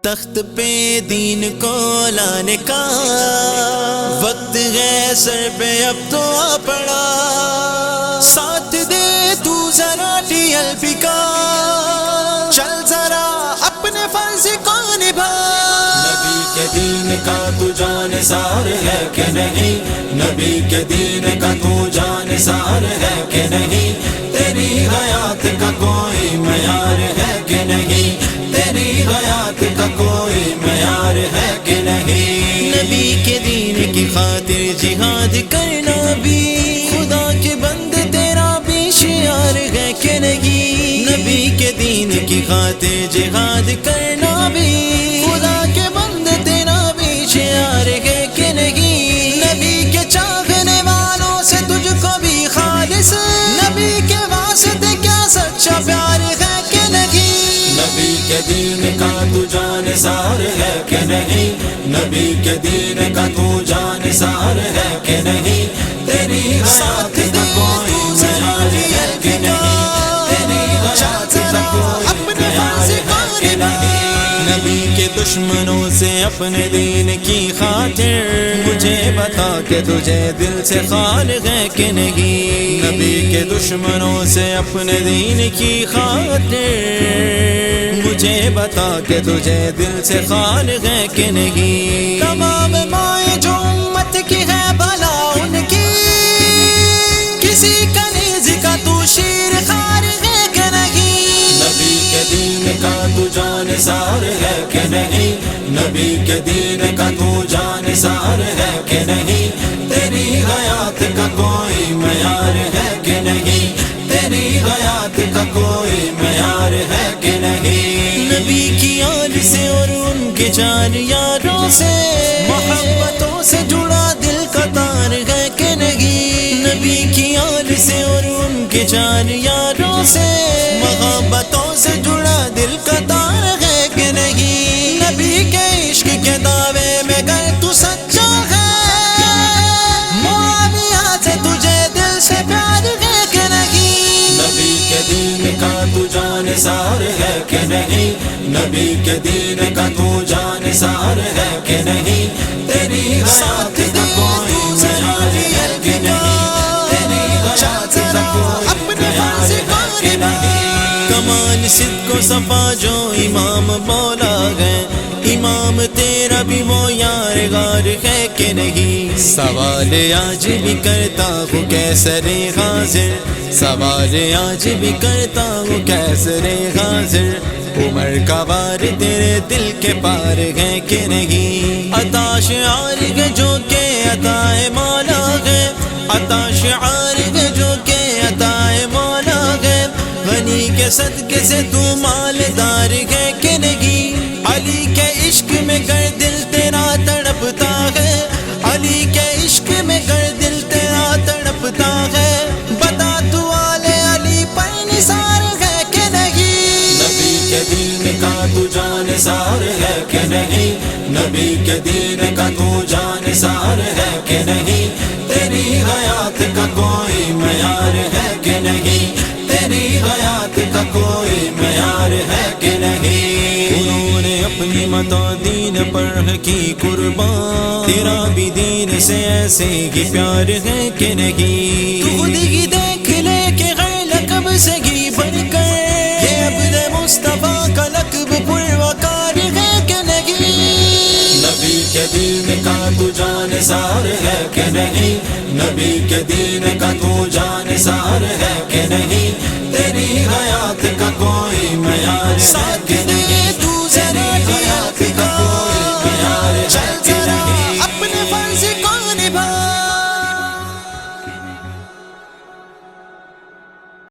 تخت پہ دین کو لانے کا وقت ہے سر پہ اب تو آ پڑا، ساتھ دے تو ذرا TLP کا، چل ذرا اپنے فرض کو نبھا۔ نبی کے دین کا تو جانثار ہے کہ نہیں، نبی کے دین کا تو جانثار ہے کہ نہیں، تیری حیات کا کوئی معیار ہے کہ نہیں، تیری حیات کا کوئی معیار ہے کہ نہیں۔ نبی کے دین کی خاطر جہاد کرنا بھی خدا کے بندے تیرا بھی شعار ہے کہ نہیں، نبی کے دین کی خاطر جہاد کرنا بھی خدا کے بندے تیرا بھی شعار ہے کہ نہیں، نبی کے چاہنے والوں سے تجھ کو بھی خالص، نبی کے واسطے کیا سچا پیار ہے کہ نہیں۔ نبی کے دین کا تو جانثار ہے کہ نہیں، نبی کے دین کا تو جانثار ہے کہ نہیں، تیری حیات کا کوئی معیار ہے کہ نہیں، تیری حیات کا کوئی معیار ہے کہ نہیں۔ نبی کے دشمنوں سے اپنے دین کی خاطر مجھے بتا کہ تجھے دل سے خال ہے کہ نہیں، نبی کے دشمنوں سے اپنے دین کی خاطر مجھے بتا کہ تجھے دل سے خال ہے کہ نہیں۔ تمام مائیں جو امت کی ہے بھلا ان کی، کسی کنیز کا تو شیر خار ہے کہ نہیں۔ نبی کے دین کا تو جانثار ہے کہ نہیں، نبی کے دین کا تو جانثار ہے کہ نہیں، تیری حیات کا کوئی معیار ہے کہ نہیں، تیری حیات کا کوئی معیار ہے کہ نہیں۔ نبی کی آل سے اور ان کے چار یاروں سے محبتوں سے جڑا دل کا تار ہے کہ نہیں، نبی کی آل سے اور ان کے چار یاروں سے محبتوں سے جڑا دل کا تار ہے کہ نہیں، نبی کے عشق کے دعوے میں گر تو سچا ہے، معاویہ سے تجھے دل سے پیار ہے کہ نہیں۔ نبی کے دین کا تو جانثار ہے کہ نہیں، نبی کے دین کا تو جانثار ہے کہ نہیں، تیری حیات کا کوئی معیار ہے کہ نہیں، تیری حیات کا کوئی معیار ہے کہ نہیں۔ کمال صدق و صفا جو امام مولا ہے، امام تیرا بھی وہ یار غار ہے کہ نہیں۔ سوال آج بھی کرتا ہوں کیسر حاضر، سوال آج بھی کرتا ہوں کیسر حاضر، عمر کا وار تیرے دل کے پار ہے کہ نہیں۔ عطا شعار ہے جو کہ عطا مولا ہے، عطا شعار ہے جو کہ عطا مولا ہے، غنی کے صدقے سے تو مالدار ہے کہ نہیں۔ علی کے عشق میں گر دل تیرا تڑپتا ہے، علی کے عشق میں گر دل تیرا تڑپتا ہے، بتا تو آل علی پر نثار ہے کہ نہیں۔ نبی کے دین کا تو جانثار ہے کہ نہیں، نبی کے دین کا تو جانثار ہے کہ نہیں، تیری حیات کا کوئی معیار ہے کہ نہیں، تیری حیات کا کوئی معیار ہے کہ نہیں۔ انہوں نے اپنی متا دین پر کی قربان، تیرا بھی دین سے ایسے ہی پیار ہے کہ نہیں۔ تو خود ہی دیکھ لے کہ غیر لقب سے ہی بڑھ کر یہ عبد مصطفیٰ کا لقب پروکار ہے کہ نہیں۔ نبی کے دین کا تو جانثار ہے کہ نہیں، نبی کے دین کا تو جانثار ہے کہ نہیں، تیری حیات کا